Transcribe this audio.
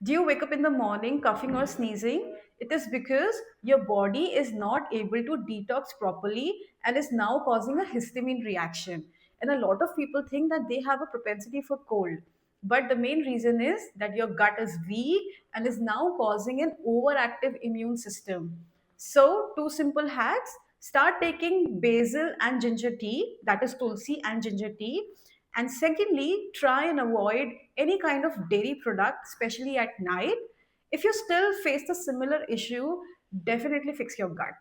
Do you wake up in the morning coughing or sneezing? It is because your body is not able to detox properly and is now causing a histamine reaction. And a lot of people think that they have a propensity for cold. But the main reason is that your gut is weak and is now causing an overactive immune system. So, two simple hacks: start taking basil and ginger tea, that is tulsi and ginger tea. And secondly, try and avoid any kind of dairy product, especially at night. If you still face the similar issue, definitely fix your gut.